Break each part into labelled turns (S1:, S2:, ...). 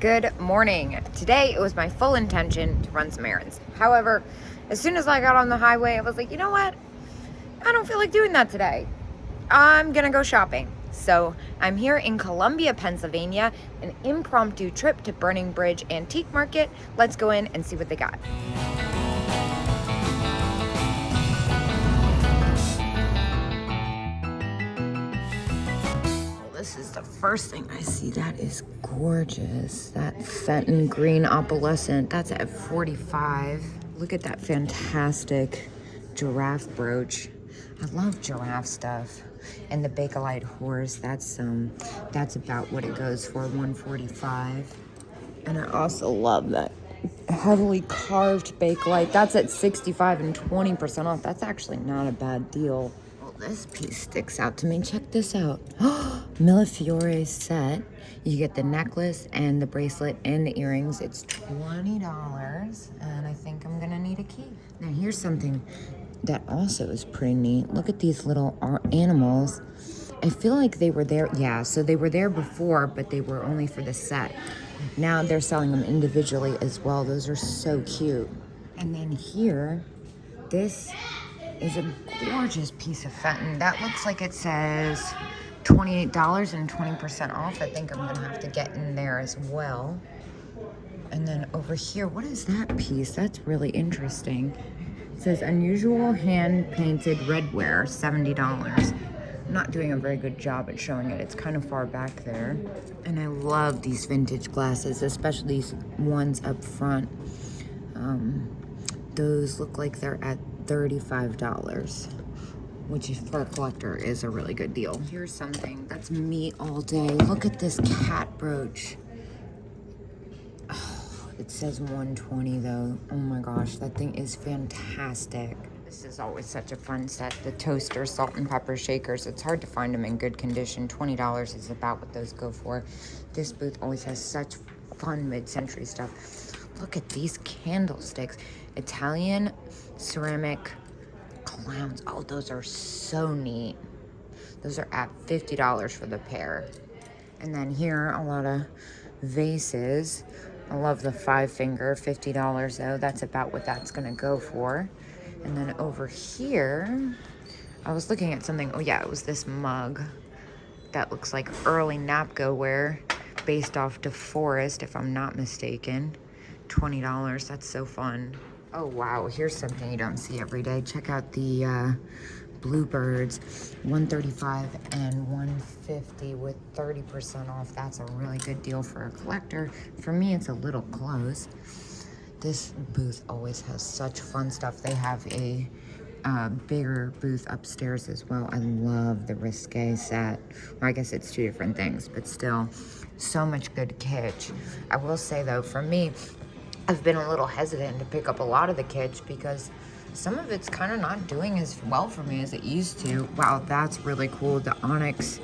S1: Good morning. Today it was my full intention to run some errands. However, as soon as I got on the highway, I was like, you know what? I don't feel like doing that today. I'm gonna go shopping. So I'm here in Columbia, Pennsylvania, an impromptu trip to Burning Bridge Antique Market. Let's go in and see what they got. This is the first thing I see. That is gorgeous. That Fenton green opalescent, that's at $45. Look at that fantastic giraffe brooch. I love giraffe stuff. And the Bakelite horse, that's about what it goes for, $145. And I also love that heavily carved Bakelite. That's at $65 and 20% off. That's actually not a bad deal. This piece sticks out to me. Check this out. Millefiore set. You get the necklace and the bracelet and the earrings. It's $20, and I think I'm gonna need a key. Now here's something that also is pretty neat. Look at these little animals. I feel like they were there. Yeah, so they were there before, but they were only for the set. Now they're selling them individually as well. Those are so cute. And then here, this is a gorgeous piece of Fenton. That looks like it says $28 and 20% off. I think I'm gonna have to get in there as well. And then over here, what is that piece? That's really interesting. It says unusual hand-painted redware, $70. I'm not doing a very good job at showing it. It's kind of far back there. And I love these vintage glasses, especially these ones up front. Those look like they're at $35, which for a collector is a really good deal. Here's something that's me all day. Look at this cat brooch. Oh, it says $120 though. Oh my gosh, that thing is fantastic. This is always such a fun set. The toaster salt and pepper shakers. It's hard to find them in good condition. $20 is about what those go for. This booth always has such fun mid-century stuff. Look at these candlesticks. Italian ceramic clowns. Oh, those are so neat. Those are at $50 for the pair. And then here, a lot of vases. I love the 5-finger, $50 though. That's about what that's gonna go for. And then over here, I was looking at something. Oh yeah, it was this mug that looks like early Napco-ware based off DeForest, if I'm not mistaken. $20, that's so fun. Oh wow, here's something you don't see every day. Check out the bluebirds, $135 and $150 with 30% off. That's a really good deal for a collector. For me, it's a little close. This booth always has such fun stuff. They have a bigger booth upstairs as well. I love the risque set. Well, I guess it's two different things, but still, so much good kitsch. I will say though, for me, I've been a little hesitant to pick up a lot of the kitsch because some of it's kind of not doing as well for me as it used to. Wow, that's really cool. The onyx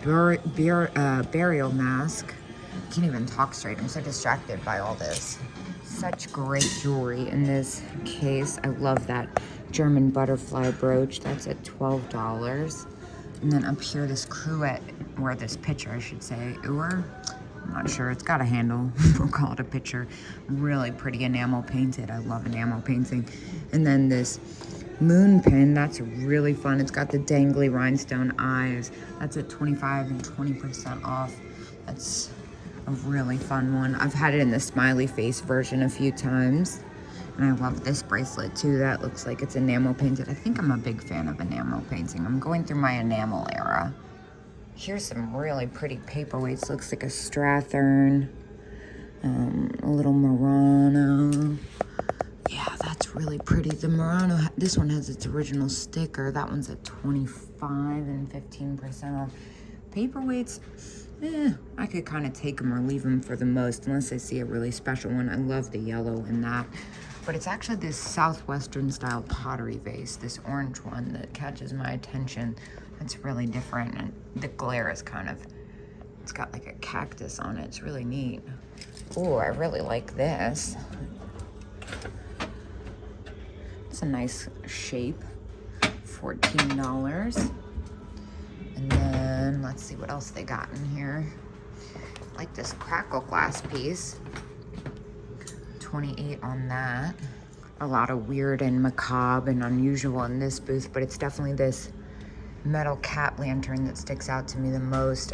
S1: burial mask. I can't even talk straight. I'm so distracted by all this. Such great jewelry in this case. I love that German butterfly brooch. That's at $12. And then up here, this cruet, or this pitcher, I should say, I'm not sure. It's got a handle. We'll call it a pitcher. Really pretty enamel painted. I love enamel painting. And then this moon pin. That's really fun. It's got the dangly rhinestone eyes. That's at $25 and 20% off. That's a really fun one. I've had it in the smiley face version a few times. And I love this bracelet too. That looks like it's enamel painted. I think I'm a big fan of enamel painting. I'm going through my enamel era. Here's some really pretty paperweights. Looks like a Strathern, a little Murano. Yeah, that's really pretty. The Murano, this one has its original sticker. That one's at $25 and 15% off. Paperweights, I could kind of take them or leave them for the most, unless I see a really special one. I love the yellow in that. But it's actually this Southwestern style pottery vase, this orange one, that catches my attention. It's really different, and the glare is it's got like a cactus on it. It's really neat. Oh, I really like this. It's a nice shape, $14. And then let's see what else they got in here. Like this crackle glass piece. 28 on that. A lot of weird and macabre and unusual in this booth, but it's definitely this metal cat lantern that sticks out to me the most.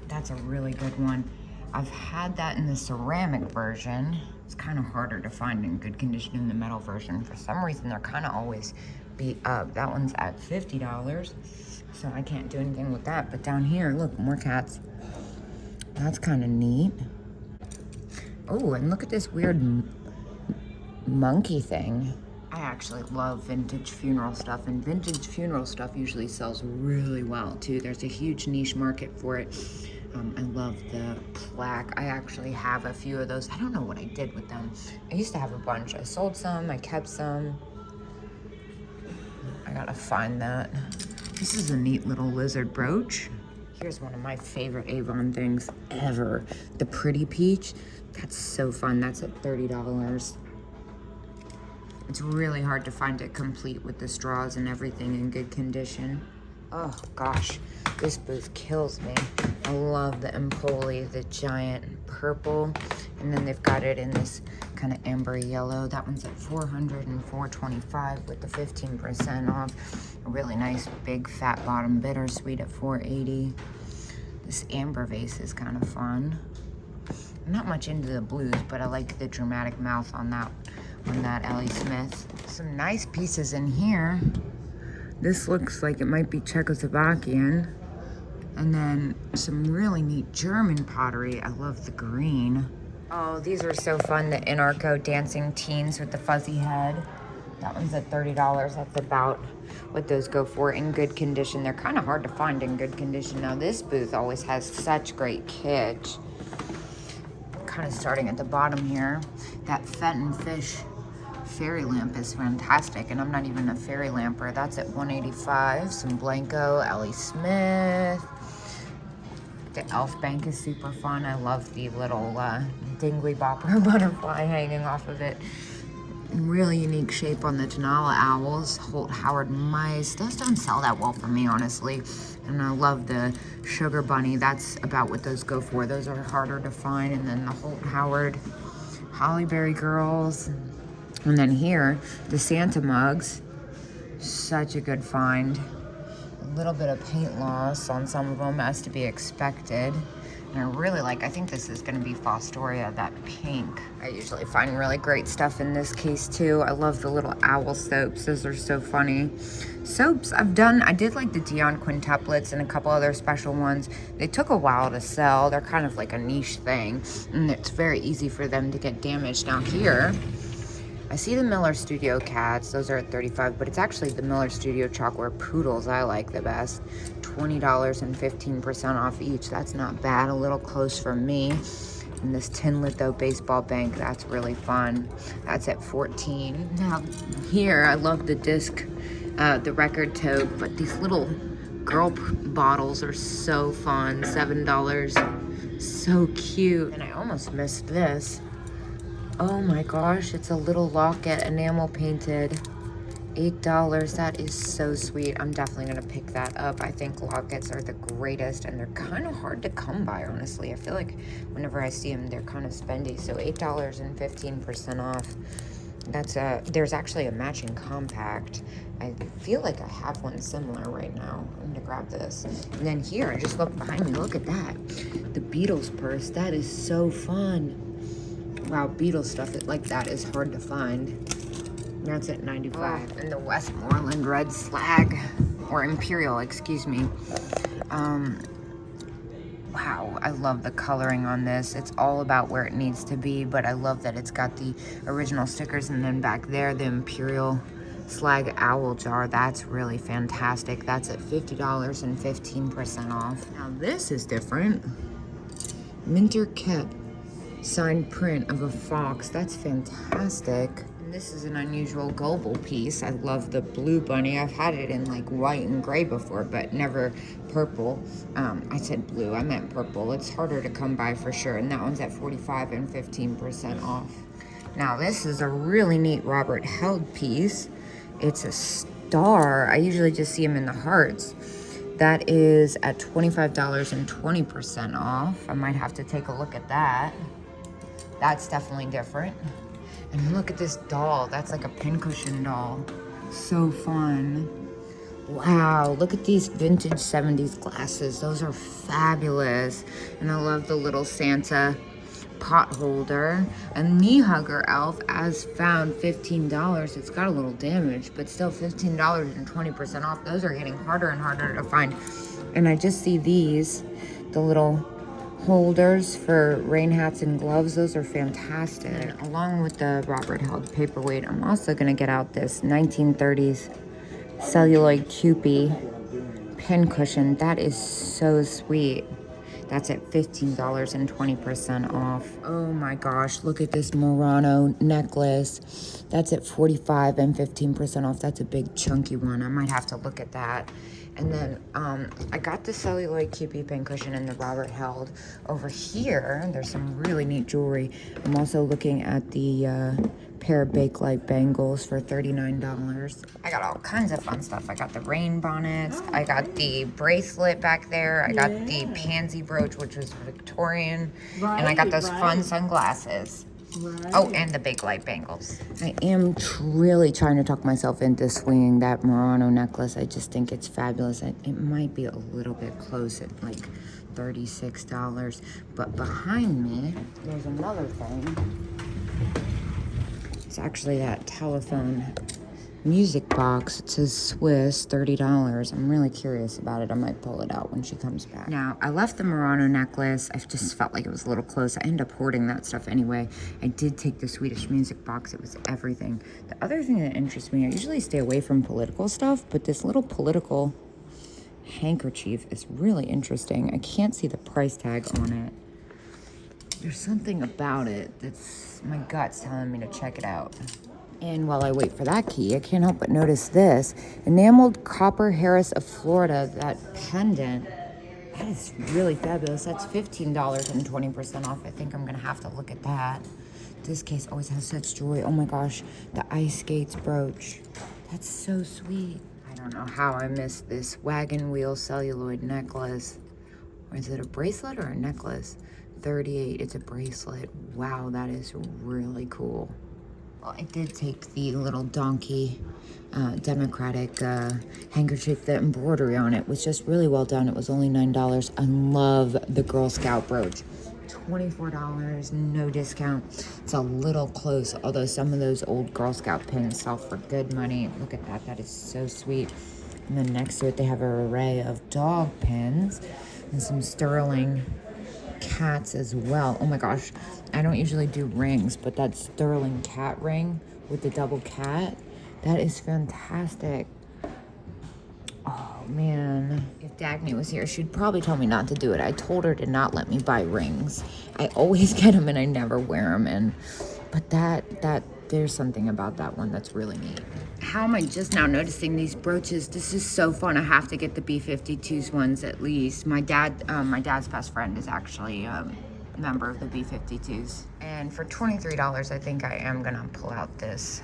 S1: That's a really good one. I've had that in the ceramic version. It's kind of harder to find in good condition in the metal version. For some reason, they're kind of always beat up. That one's at $50, so I can't do anything with that. But down here, look, more cats. That's kind of neat. Oh, and look at this weird monkey thing. I actually love vintage funeral stuff, and vintage funeral stuff usually sells really well too. There's a huge niche market for it. I love the plaque. I actually have a few of those. I don't know what I did with them. I used to have a bunch. I sold some, I kept some. I gotta find that. This is a neat little lizard brooch. Here's one of my favorite Avon things ever. The Pretty Peach. That's so fun. That's at $30. It's really hard to find it complete with the straws and everything in good condition. Oh gosh, this booth kills me. I love the Empoli, the giant purple, and then they've got it in this kind of amber yellow. That one's at $400 and $425 with the 15% off. A really nice big fat bottom bittersweet at $480. This amber vase is kind of fun. I'm not much into the blues, but I like the dramatic mouth on that Ellie Smith. Some nice pieces in here. This looks like it might be Czechoslovakian. And then some really neat German pottery. I love the green. Oh, these are so fun. The Anarcho dancing teens with the fuzzy head. That one's at $30. That's about what those go for in good condition. They're kind of hard to find in good condition. Now this booth always has such great kitsch. Kind of starting at the bottom here. That Fenton Fish fairy lamp is fantastic, and I'm not even a fairy lamper. That's at $185. Some Blanco, Ellie Smith. The elf bank is super fun. I love the little dingly bopper butterfly hanging off of it. Really unique shape on the Tenala owls. Holt Howard mice. Those don't sell that well for me, honestly. And I love the sugar bunny. That's about what those go for. Those are harder to find. And then the Holt Howard Hollyberry girls. And then here, the Santa mugs. Such a good find. A little bit of paint loss on some of them, as to be expected. And I really like, I think this is gonna be Fostoria, that pink. I usually find really great stuff in this case too. I love the little owl soaps. Those are so funny. Soaps, I did like the Dion quintuplets and a couple other special ones. They took a while to sell. They're kind of like a niche thing, and it's very easy for them to get damaged. Now here, I see the Miller Studio cats. Those are at $35, but it's actually the Miller Studio chalkware poodles I like the best. $20 and 15% off each. That's not bad. A little close for me. And this tin litho baseball bank, that's really fun. That's at $14. Now here, I love the disc, the record tote, but these little girl bottles are so fun. $7. So cute. And I almost missed this. Oh my gosh, it's a little locket, enamel painted. $8. That is so sweet. I'm definitely gonna pick that up. I think lockets are the greatest, and they're kind of hard to come by, honestly. I feel like whenever I see them, they're kind of spendy. So $8 and 15% off. There's actually a matching compact. I feel like I have one similar right now. I'm gonna grab this. And then here, just look behind me, look at that. The Beatles purse, that is so fun. Wow, Beatles stuff like that is hard to find. That's at $95. And the Westmoreland Red Slag, or Imperial, excuse me. Wow, I love the coloring on this. It's all about where it needs to be, but I love that it's got the original stickers, and then back there, the Imperial Slag Owl Jar. That's really fantastic. That's at $50 and 15% off. Now this is different. Minter Kep signed print of a fox. That's fantastic. And this is an unusual global piece. I love the blue bunny. I've had it in like white and gray before, but never purple. I said blue, I meant purple. It's harder to come by for sure. And that one's at $45 and 15% off. Now this is a really neat Robert Held piece. It's a star. I usually just see them in the hearts. That is at $25 and 20% off. I might have to take a look at that. That's definitely different. And look at this doll. That's like a pincushion doll. So fun. Wow, look at these vintage 70s glasses. Those are fabulous. And I love the little Santa pot holder. A knee hugger elf, as found, $15. It's got a little damage, but still $15 and 20% off. Those are getting harder and harder to find. And I just see these, the little holders for rain hats and gloves. Those are fantastic. And along with the Robert held paperweight, I'm also gonna get out this 1930s celluloid Kewpie pin cushion. That is so sweet. That's at $15 and 20% off. Oh my gosh, look at this Murano necklace. That's at $45 and 15% off. That's a big chunky one. I might have to look at that. And then I got the celluloid Kewpie pin cushion in the Robert held. Over here, there's some really neat jewelry. I'm also looking at the pair of Bakelite bangles for $39. I got all kinds of fun stuff. I got the rain bonnets. I got the bracelet back there. I got the pansy brooch, which was Victorian. And I got those fun sunglasses. Oh, and the Bakelite bangles. I am really trying to talk myself into swinging that Murano necklace. I just think it's fabulous. It might be a little bit close at like $36. But behind me, there's another thing. It's actually that telephone music box. It says Swiss, $30. I'm really curious about it. I might pull it out when she comes back. Now, I left the Murano necklace. I just felt like it was a little close. I ended up hoarding that stuff anyway. I did take the Swedish music box. It was everything. The other thing that interests me, I usually stay away from political stuff, but this little political handkerchief is really interesting. I can't see the price tag on it. There's something about it that's, my gut's telling me to check it out. And while I wait for that key, I can't help but notice this. Enameled Copper Harris of Florida, that pendant. That is really fabulous. That's $15 and 20% off. I think I'm gonna have to look at that. This case always has such joy. Oh my gosh, the ice skates brooch. That's so sweet. I don't know how I missed this wagon wheel celluloid necklace. Or is it a bracelet or a necklace? $38, it's a bracelet. Wow, that is really cool. Well, I did take the little donkey democratic handkerchief. The embroidery on it was just really well done. It was only $9. I love the Girl Scout brooch. $24, no discount. It's a little close, although some of those old Girl Scout pins sell for good money. Look at that, that is so sweet. And then next to it, they have an array of dog pins and some sterling cats as well. Oh my gosh, I don't usually do rings, but that sterling cat ring with the double cat, that is fantastic. Oh man, if Dagny was here, she'd probably tell me not to do it. I told her to not let me buy rings. I always get them and I never wear them. And but that there's something about that one that's really neat. How am I just now noticing these brooches? This is so fun. I have to get the B-52s ones at least. My dad's best friend is actually a member of the B-52s. And for $23, I think I am gonna pull out this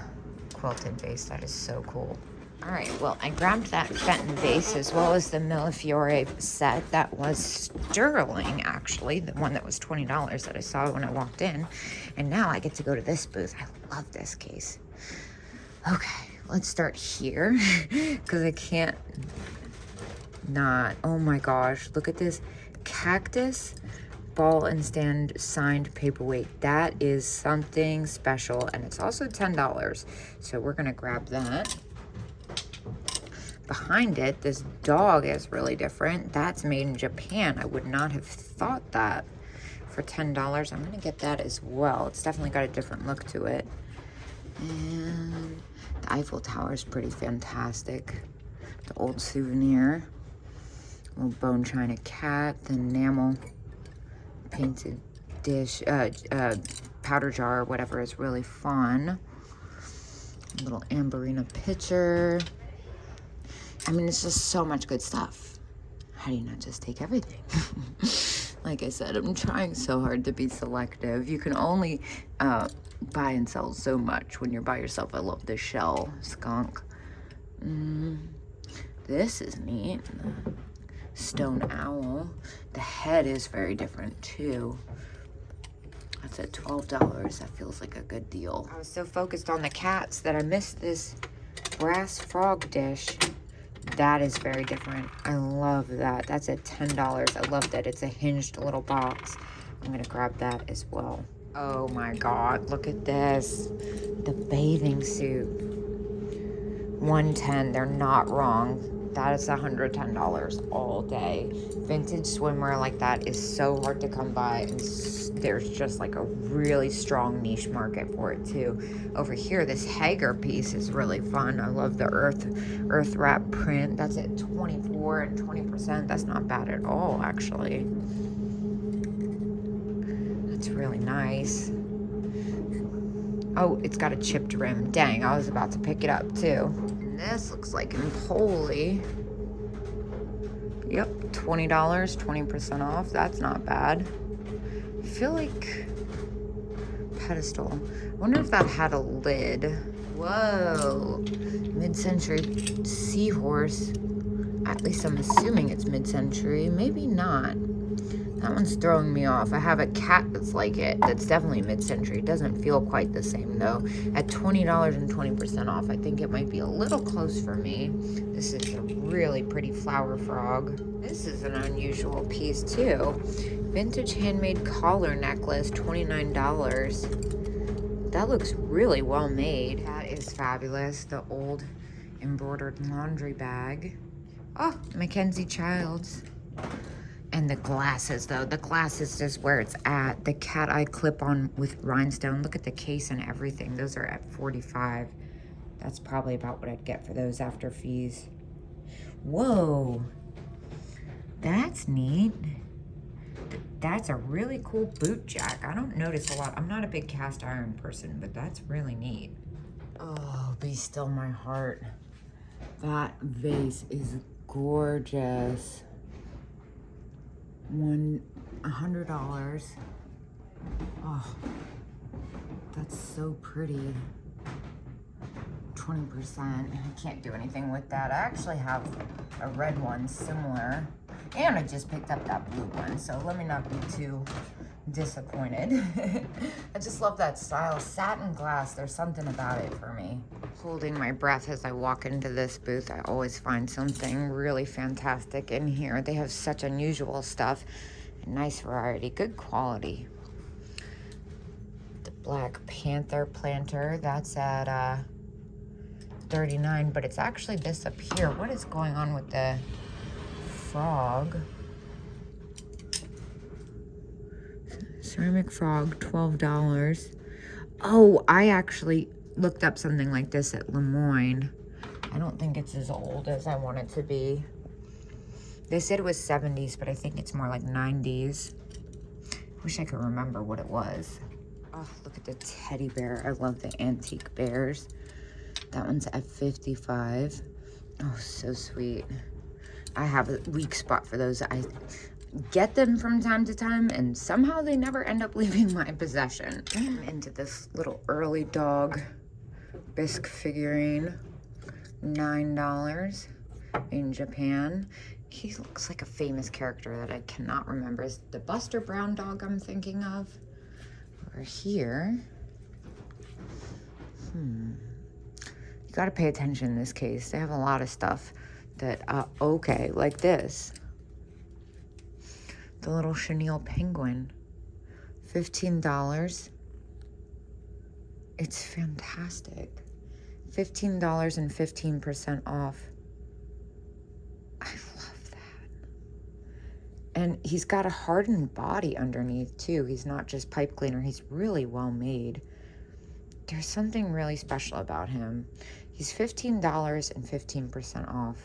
S1: quilted vase. That is so cool. All right, well, I grabbed that Fenton vase as well as the Millefiore set. That was sterling, actually, the one that was $20 that I saw when I walked in. And now I get to go to this booth. I love this case. Okay, let's start here because I can't not. Oh my gosh, look at this cactus ball and stand signed paperweight. That is something special, and it's also $10. So we're gonna grab that. Behind it, this dog is really different. That's made in Japan. I would not have thought that. For $10, I'm gonna get that as well. It's definitely got a different look to it. And the Eiffel Tower is pretty fantastic. The old souvenir. Little bone china cat, the enamel painted dish, powder jar, whatever, is really fun. A little Amberina pitcher. I mean, it's just so much good stuff. How do you not just take everything? Like I said, I'm trying so hard to be selective. You can only buy and sell so much when you're by yourself. I love this shell skunk. This is neat. stone owl. The head is very different too. That's at $12. That feels like a good deal. I was so focused on the cats that I missed this brass frog dish. That is very different. I love that. That's at $10. I love that it's a hinged little box. I'm gonna grab that as well. Oh my God, look at this. The bathing suit. $110, they're not wrong. That is $110 all day. Vintage swimwear like that is so hard to come by, and there's just like a really strong niche market for it too. Over here, this Hager piece is really fun. I love the earth wrap print. That's at 24 and 20%. That's not bad at all, actually. That's really nice. Oh, it's got a chipped rim. Dang, I was about to pick it up too. This looks like Empoli. Yep, $20, 20% off. That's not bad. I feel like pedestal. I wonder if that had a lid. Whoa, mid-century seahorse. At least I'm assuming it's mid-century. Maybe not. That one's throwing me off. I have a cat that's like it. That's definitely mid-century. Doesn't feel quite the same though. At $20 and 20% off, I think it might be a little close for me. This is a really pretty flower frog. This is an unusual piece too. Vintage handmade collar necklace, $29. That looks really well made. That is fabulous. The old embroidered laundry bag. Oh, Mackenzie Childs. And the glasses, though. The glasses is where it's at. The cat eye clip-on with rhinestone. Look at the case and everything. Those are at $45. That's probably about what I'd get for those after fees. Whoa. That's neat. That's a really cool boot jack. I don't notice a lot. I'm not a big cast iron person, but that's really neat. Oh, be still my heart. That vase is gorgeous. $100. Oh, that's so pretty. 20%. I can't do anything with that. I actually have a red one similar, and I just picked up that blue one, so let me not be too disappointed. I just love that style. Satin glass, there's something about it for me. Holding my breath as I walk into this booth. I always find something really fantastic in here. They have such unusual stuff. A nice variety, good quality. The Black Panther planter, that's at $39, but it's actually this up here. What is going on with the frog? Ceramic frog, $12. Oh, I actually looked up something like this at Lemoyne. I don't think it's as old as I want it to be. They said it was 70s, but I think it's more like 90s. Wish I could remember what it was. Oh, look at the teddy bear. I love the antique bears. That one's at $55. Oh, so sweet. I have a weak spot for those. I get them from time to time, and somehow they never end up leaving my possession. I'm into this little early dog bisque figurine. $9 in Japan. He looks like a famous character that I cannot remember. Is the Buster Brown dog I'm thinking of? Over here. You gotta pay attention in this case. They have a lot of stuff that, okay, like this. The little chenille penguin. $15. It's fantastic. $15 and 15% off. I love that. And he's got a hardened body underneath too. He's not just pipe cleaner. He's really well made. There's something really special about him. He's $15 and 15% off.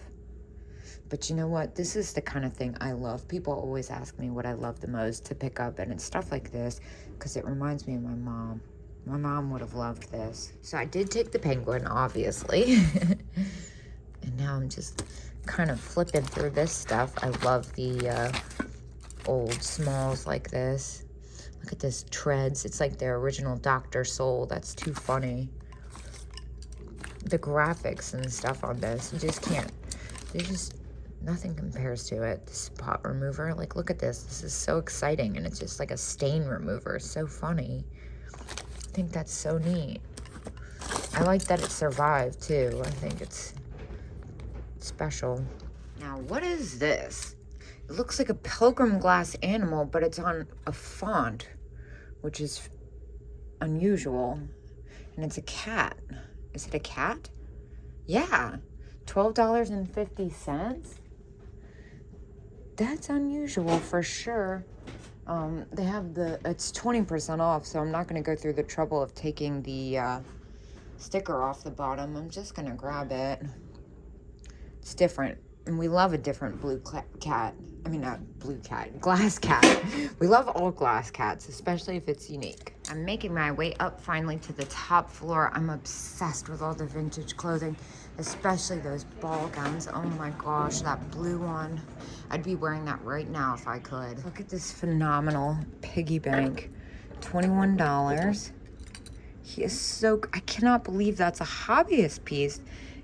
S1: But you know what? This is the kind of thing I love. People always ask me what I love the most to pick up, and it's stuff like this because it reminds me of my mom. My mom would have loved this. So I did take the penguin, obviously. And now I'm just kind of flipping through this stuff. I love the old smalls like this. Look at this treads. It's like their original Dr. Soul. That's too funny. The graphics and stuff on this, you just can't. Nothing compares to it. This pot remover, like, look at this. This is so exciting, and it's just like a stain remover. It's so funny. I think that's so neat. I like that it survived, too. I think it's special. Now, what is this? It looks like a pilgrim glass animal, but it's on a font, which is unusual. And it's a cat. Is it a cat? Yeah. $12.50. That's unusual for sure. They have it's 20% off, so I'm not going to go through the trouble of taking the sticker off the bottom. I'm just going to grab it. It's different. And we love a different blue cat. I mean, not blue cat, glass cat. We love all glass cats, especially if it's unique. I'm making my way up finally to the top floor. I'm obsessed with all the vintage clothing, especially those ball gowns. Oh my gosh, that blue one. I'd be wearing that right now if I could. Look at this phenomenal piggy bank. $21. He is so, I cannot believe that's a hobbyist piece.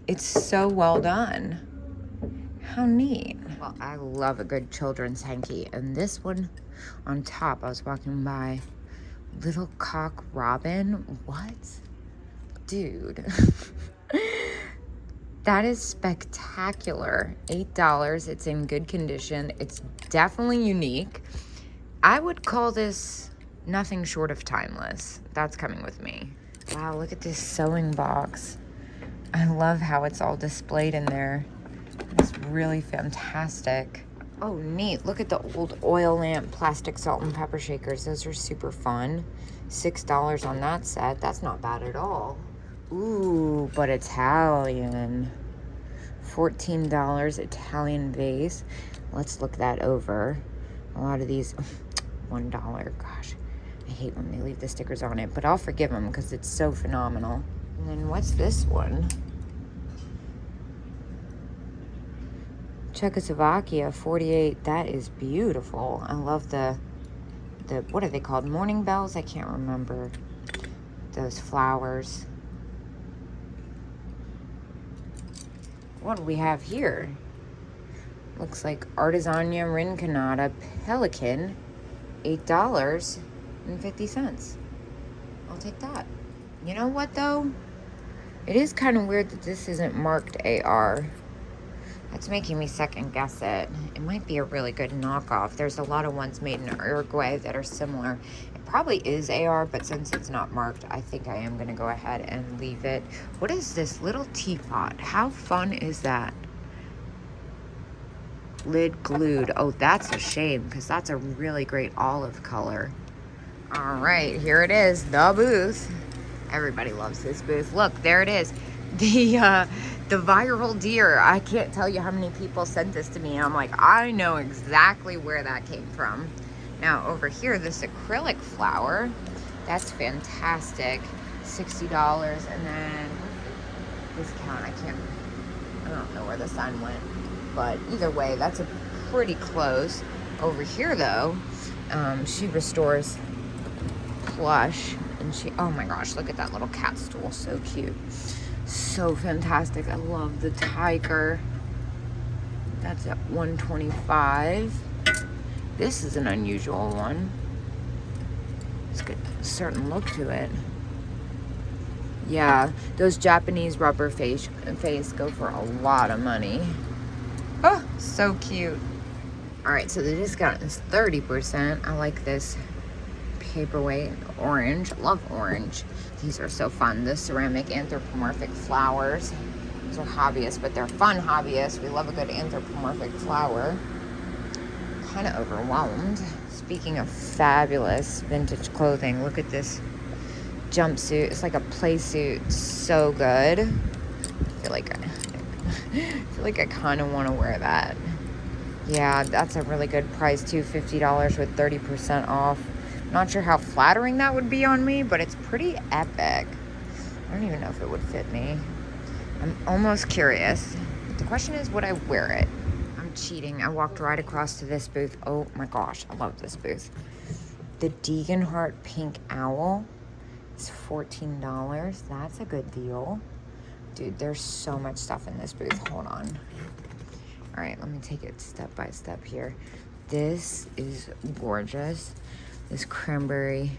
S1: It's so well done. How neat. Well, I love a good children's hanky. And this one on top, I was walking by, Little Cock Robin. What? Dude. That is spectacular. $8. It's in good condition. It's definitely unique. I would call this nothing short of timeless. That's coming with me. Wow, look at this sewing box. I love how it's all displayed in there. It's really fantastic. Oh, neat. Look at the old oil lamp plastic salt and pepper shakers. Those are super fun. $6 on that set. That's not bad at all. Ooh, but Italian. $14 Italian vase. Let's look that over. A lot of these, $1. Gosh, I hate when they leave the stickers on it, but I'll forgive them because it's so phenomenal. And then what's this one? Czechoslovakia, 48. That is beautiful. I love the what are they called? Morning bells? I can't remember. Those flowers. What do we have here? Looks like Artisania Rinconata Pelican, $8.50. I'll take that. You know what though? It is kind of weird that this isn't marked AR. That's making me second guess it. It might be a really good knockoff. There's a lot of ones made in Uruguay that are similar. It probably is AR, but since it's not marked, I think I am going to go ahead and leave it. What is this little teapot? How fun is that? Lid glued. Oh, that's a shame because that's a really great olive color. All right, here it is, the booth. Everybody loves this booth. Look, there it is. The viral deer. I can't tell you how many people sent this to me, and I'm like, I know exactly where that came from. Now over here, this acrylic flower, that's fantastic. $60. And then discount, I don't know where the sign went, but either way, that's a pretty close. Over here though, she restores Plush, and oh my gosh, look at that little cat stool, so cute. So fantastic. I love the tiger. That's at $125. This is an unusual one. It's got a certain look to it. Yeah, those Japanese rubber face go for a lot of money. Oh, so cute. All right, so the discount is 30%. I like this paperweight orange. Love orange. These are so fun. The ceramic anthropomorphic flowers. These are hobbyists, but they're fun hobbyists. We love a good anthropomorphic flower. Kind of overwhelmed. Speaking of fabulous vintage clothing, look at this jumpsuit. It's like a play suit. So good. I feel like I kind of want to wear that. Yeah, that's a really good price too. $50 with 30% off. Not sure how flattering that would be on me, but it's pretty epic. I don't even know if it would fit me. I'm almost curious. The question is, would I wear it? I'm cheating. I walked right across to this booth. Oh my gosh, I love this booth. The Degenhart Pink Owl is $14. That's a good deal. Dude, there's so much stuff in this booth. Hold on. All right, let me take it step by step here. This is gorgeous. This cranberry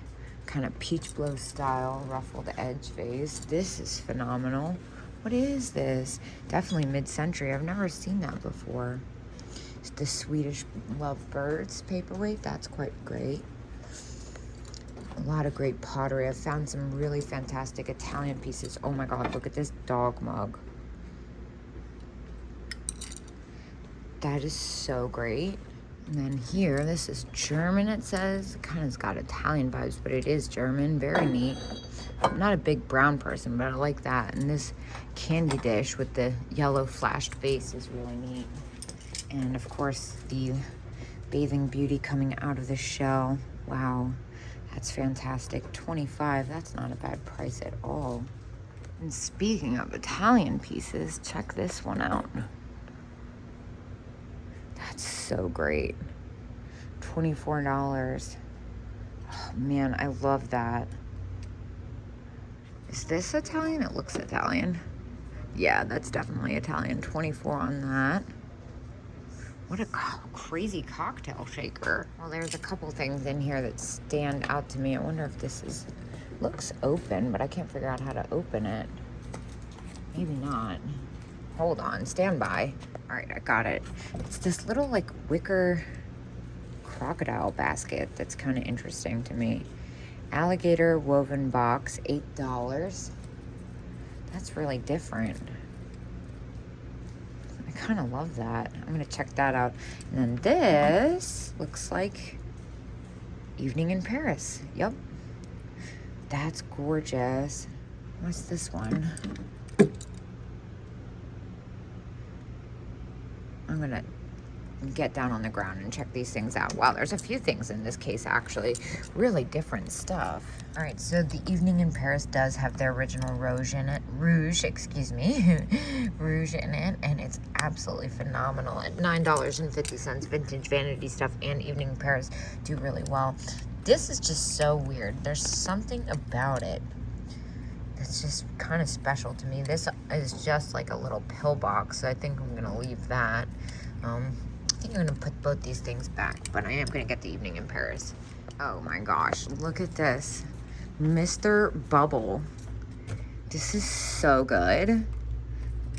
S1: kind of peach blow style ruffled edge vase. This is phenomenal. What is this? Definitely mid-century. I've never seen that before. It's the Swedish lovebirds paperweight. That's quite great. A lot of great pottery. I've found some really fantastic Italian pieces. Oh my God, look at this dog mug. That is so great. And then here, this is German, it says. It kind of's got Italian vibes, but it is German. Very neat. I'm not a big brown person, but I like that. And this candy dish with the yellow flashed base is really neat. And of course, the Bathing Beauty coming out of the shell. Wow, that's fantastic. $25, that's not a bad price at all. And speaking of Italian pieces, check this one out. That's so great. $24. Oh man, I love that. Is this Italian? It looks Italian. Yeah, that's definitely Italian. 24 on that. What a crazy cocktail shaker. Well, there's a couple things in here that stand out to me. I wonder if this is, looks open, but I can't figure out how to open it. Maybe not. Hold on, stand by. All right, I got it. It's this little like wicker crocodile basket that's kind of interesting to me. Alligator woven box, $8. That's really different. I kind of love that. I'm gonna check that out. And then this looks like Evening in Paris. Yep. That's gorgeous. What's this one? I'm gonna get down on the ground and check these things out. Wow, there's a few things in this case actually. Really different stuff. All right, so the Evening in Paris does have their original rouge in it. Rouge in it, and it's absolutely phenomenal. At $9.50, vintage vanity stuff and Evening in Paris do really well. This is just so weird. There's something about it that's just kind of special to me. This is just like a little pill box, so I think I'm gonna leave that. I think I'm gonna put both these things back, but I am gonna get the Evening in Paris. Oh my gosh, look at this. Mr. Bubble. This is so good.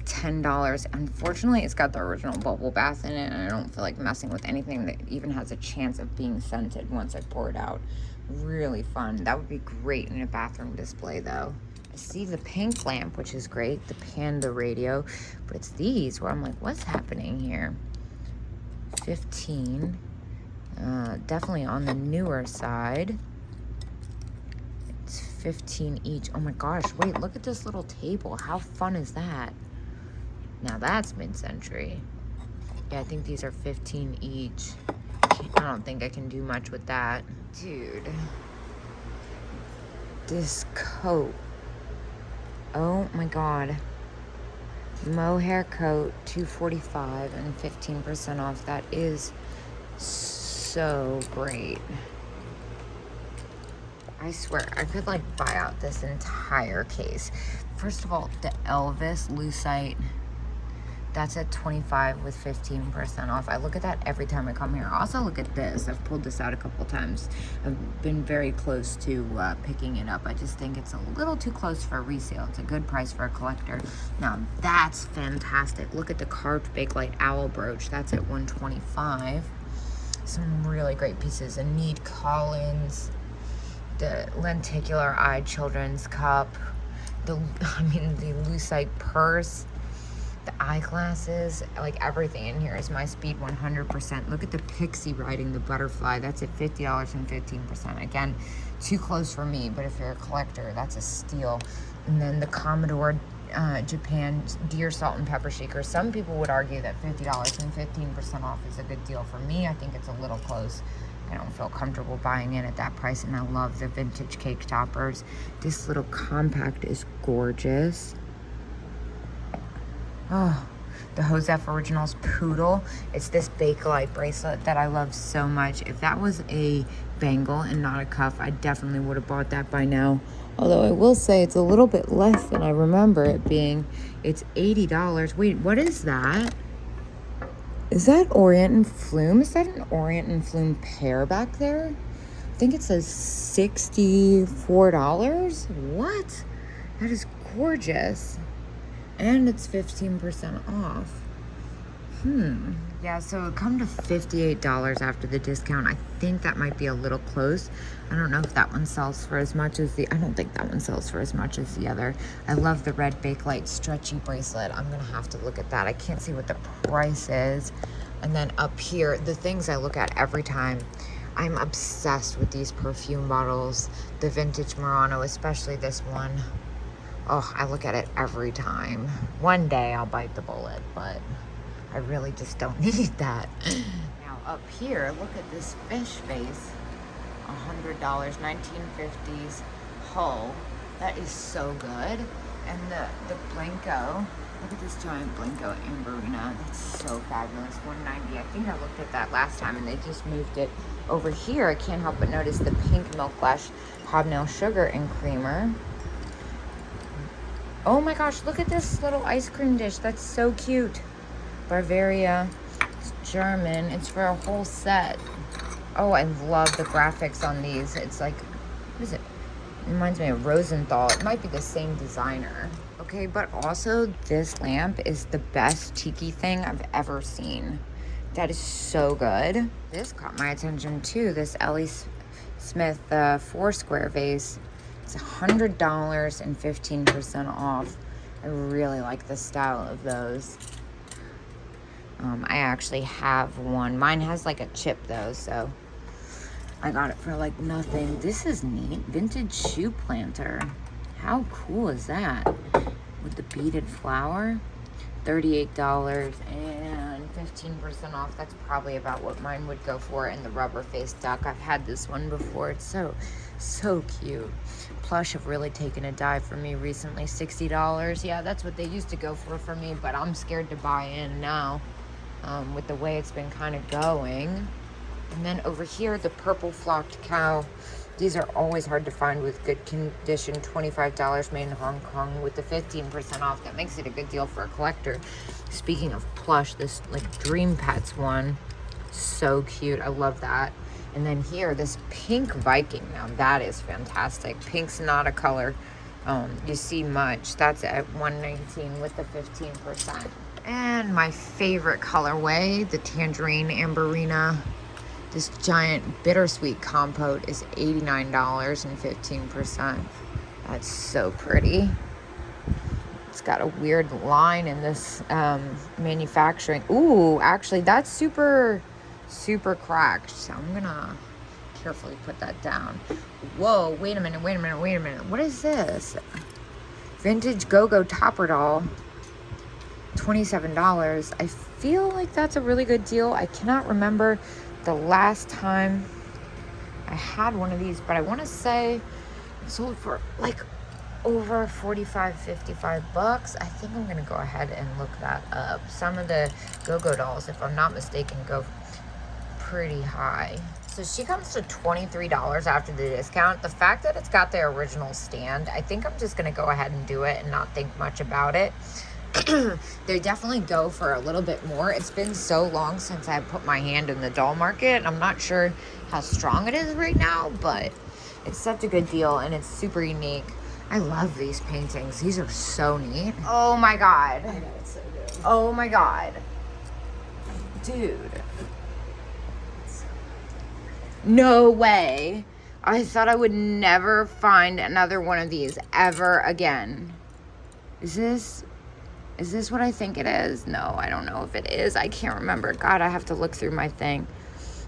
S1: $10. Unfortunately, it's got the original bubble bath in it, and I don't feel like messing with anything that even has a chance of being scented once I pour it out. Really fun. That would be great in a bathroom display though. I see the pink lamp, which is great, the Panda radio, but it's these where I'm like, what's happening here? 15. Definitely on the newer side. It's 15 each. Oh my gosh, wait, look at this little table. How fun is that? Now that's mid-century. Yeah, I think these are 15 each. I don't think I can do much with that. Dude. This coat. Oh my God. Mohair coat, $2.45 and 15% off. That is so great. I swear, I could like buy out this entire case. First of all, the Elvis lucite, that's at $25 with 15% off. I look at that every time I come here. I also look at this. I've pulled this out a couple times. I've been very close to picking it up. I just think it's a little too close for a resale. It's a good price for a collector. Now, that's fantastic. Look at the carved Bakelite owl brooch. That's at $125. Some really great pieces. A Need Collins, the lenticular-eyed children's cup, the lucite purse, the eyeglasses, like everything in here is my speed 100%. Look at the pixie riding the butterfly. That's at $50 and 15%. Again, too close for me, but if you're a collector, that's a steal. And then the Commodore Japan deer salt and pepper shaker. Some people would argue that $50 and 15% off is a good deal. For me, I think it's a little close. I don't feel comfortable buying it at that price, and I love the vintage cake toppers. This little compact is gorgeous. Oh, the Joseph Originals Poodle. It's this Bakelite bracelet that I love so much. If that was a bangle and not a cuff, I definitely would have bought that by now. Although I will say it's a little bit less than I remember it being. It's $80. Wait, what is that? Is that Orient and Flume? Is that an Orient and Flume pear back there? I think it says $64. What? That is gorgeous. And it's 15% off. Yeah, so it come to $58 after the discount. I think that might be a little close. I don't know if that one sells for as much as I don't think that one sells for as much as the other. I love the red Bakelite stretchy bracelet. I'm gonna have to look at that. I can't see what the price is. And then up here, the things I look at every time, I'm obsessed with these perfume bottles, the vintage Murano, especially this one. Oh, I look at it every time. One day I'll bite the bullet, but I really just don't need that. Now up here, look at this fish face. $100, 1950s hull. That is so good. And the Blanco, look at this giant Blanco Amberina. That's so fabulous. $190. I think I looked at that last time and they just moved it over here. I can't help but notice the pink Milk Flash Hobnail Sugar and Creamer. Oh my gosh, look at this little ice cream dish. That's so cute. Bavaria. It's German. It's for a whole set. Oh, I love the graphics on these. It's like, what is it? It reminds me of Rosenthal. It might be the same designer. Okay, but also this lamp is the best tiki thing I've ever seen. That is so good. This caught my attention too. This Ellie Smith 4-square vase. It's $100 and 15% off. I really like the style of those. I actually have one. Mine has like a chip though, so I got it for like nothing. This is neat. Vintage shoe planter. How cool is that? With the beaded flower. $38 and 15% off. That's probably about what mine would go for. And the rubber face duck. I've had this one before. It's so cute. Plush have really taken a dive for me recently. $60. Yeah, that's what they used to go for me, but I'm scared to buy in now. With the way it's been kind of going. And then over here, the purple flocked cow. These are always hard to find with good condition. $25 made in Hong Kong with the 15% off. That makes it a good deal for a collector. Speaking of Plush, this like Dream Pets one, so cute. I love that. And then here, this pink Viking. Now that is fantastic. Pink's not a color you see much. That's at $119 with the 15%. And my favorite colorway, the Tangerine Amberina. This giant bittersweet compote is $89 and 15%. That's so pretty. It's got a weird line in this manufacturing. Ooh, actually that's super cracked. So I'm gonna carefully put that down. Whoa, wait a minute. What is this? Vintage Go-Go Topper Doll. $27. I feel like that's a really good deal. I cannot remember the last time I had one of these, but I want to say it sold for like over 45, 55 bucks. I think I'm going to go ahead and look that up. Some of the Go-Go dolls, if I'm not mistaken, go pretty high. So she comes to $23 after the discount. The fact that it's got the original stand, I think I'm just going to go ahead and do it and not think much about it. They definitely go for a little bit more. It's been so long since I put my hand in the doll market. I'm not sure how strong it is right now, but it's such a good deal and it's super unique. I love these paintings. These are so neat. Oh my God.
S2: I know, it's so good.
S1: Oh my God. Dude. No way. I thought I would never find another one of these ever again. Is this what I think it is? No, I don't know if it is. I can't remember. God, I have to look through my thing.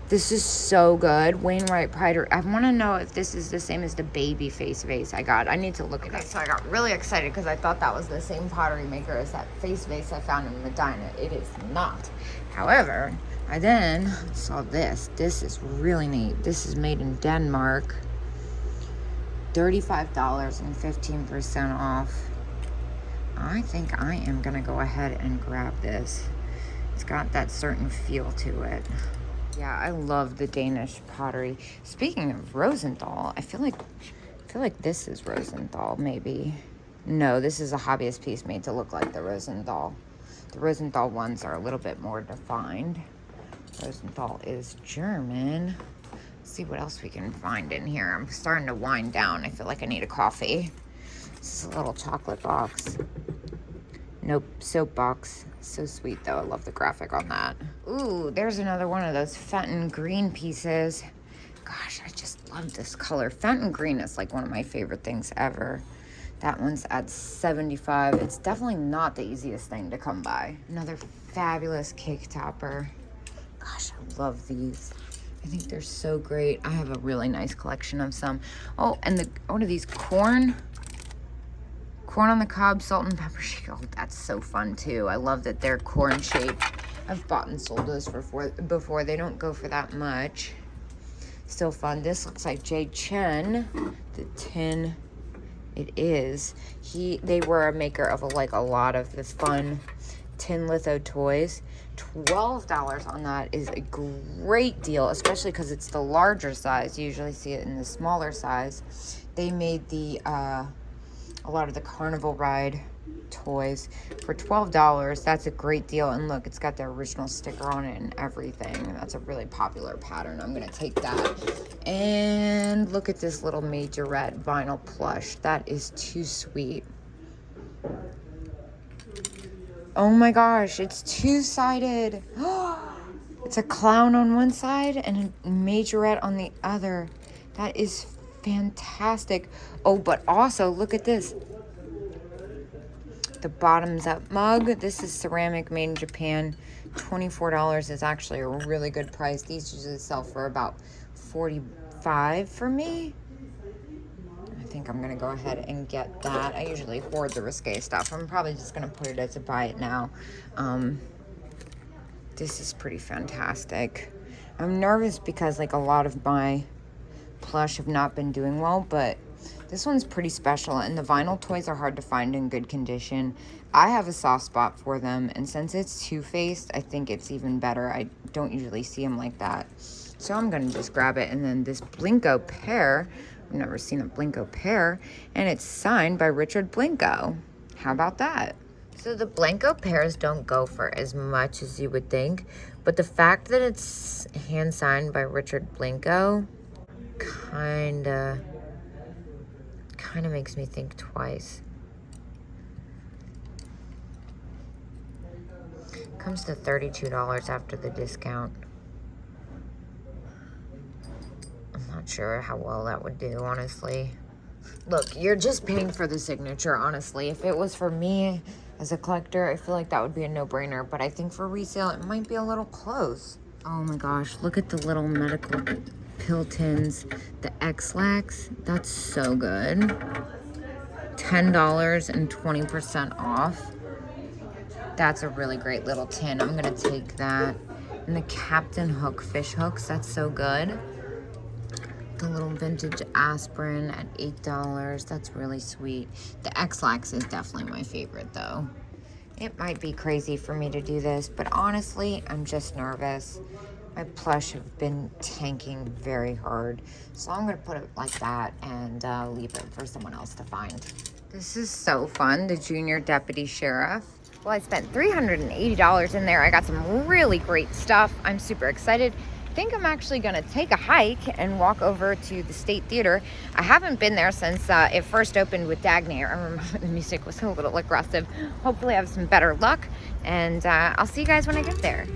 S1: This is so good. Wainwright Pride. I want to know if this is the same as the baby face vase I got. I need to look at it. So I got really excited because I thought that was the same pottery maker as that face vase I found in Medina. It is not. However, I then saw this. This is really neat. This is made in Denmark. $35 and 15% off. I think I am going to go ahead and grab this. It's got that certain feel to it. Yeah, I love the Danish pottery. Speaking of Rosenthal, I feel like this is Rosenthal, maybe. No, this is a hobbyist piece made to look like the Rosenthal. The Rosenthal ones are a little bit more defined. Rosenthal is German. Let's see what else we can find in here. I'm starting to wind down. I feel like I need a coffee. This is a little chocolate box. Nope, soap box. So sweet though. I love the graphic on that. Ooh, there's another one of those Fenton green pieces. Gosh, I just love this color. Fenton green is like one of my favorite things ever. That one's at $75. It's definitely not the easiest thing to come by. Another fabulous cake topper. Gosh, I love these. I think they're so great. I have a really nice collection of some. Oh, and what are these? Corn on the cob, salt and pepper shaker. Oh, that's so fun too. I love that they're corn shaped. I've bought and sold those before. They don't go for that much. Still fun. This looks like Jay Chen. The tin. It is. They were a maker of a lot of the fun tin litho toys. $12 on that is a great deal, especially because it's the larger size. You usually see it in the smaller size. They made a lot of the carnival ride toys for $12. That's a great deal. And look, it's got the original sticker on it and everything. That's a really popular pattern. I'm gonna take that. And look at this little majorette vinyl plush. That is too sweet. Oh my gosh, it's two-sided. It's a clown on one side and a majorette on the other. That is fantastic. Oh, but also look at this. The bottoms up mug. This is ceramic, made in Japan. $24 is actually a really good price. These usually sell for about $45 for me. I think I'm gonna go ahead and get that. I usually hoard the risque stuff. I'm probably just gonna put it as a buy it now. This is pretty fantastic. I'm nervous because like a lot of my plush have not been doing well, but this one's pretty special, and the vinyl toys are hard to find in good condition. I have a soft spot for them, and since it's two-faced, I think it's even better. I don't usually see them like that. So I'm gonna just grab it. And then this Blinko pear, I've never seen a Blinko pear, and it's signed by Richard Blinko. How about that? So the Blinko pears don't go for as much as you would think, but the fact that it's hand signed by Richard Blinko kind of makes me think twice. Comes to $32 after the discount. I'm not sure how well that would do, honestly. Look, you're just paying for the signature, honestly. If it was for me as a collector, I feel like that would be a no-brainer, but I think for resale, it might be a little close. Oh my gosh, look at the little medical pill tins, the X-Lax. That's so good. $10 and 20% off. That's a really great little tin. I'm gonna take that. And the Captain Hook fish hooks, that's so good. The little vintage aspirin at $8. That's really sweet. The X-Lax is definitely my favorite though. It might be crazy for me to do this, but honestly, I'm just nervous. My plush have been tanking very hard. So I'm gonna put it like that and leave it for someone else to find. This is so fun, the Junior Deputy Sheriff. Well, I spent $380 in there. I got some really great stuff. I'm super excited. I think I'm actually gonna take a hike and walk over to the State Theater. I haven't been there since it first opened with Dagny. I remember the music was a little aggressive. Hopefully I have some better luck, and I'll see you guys when I get there.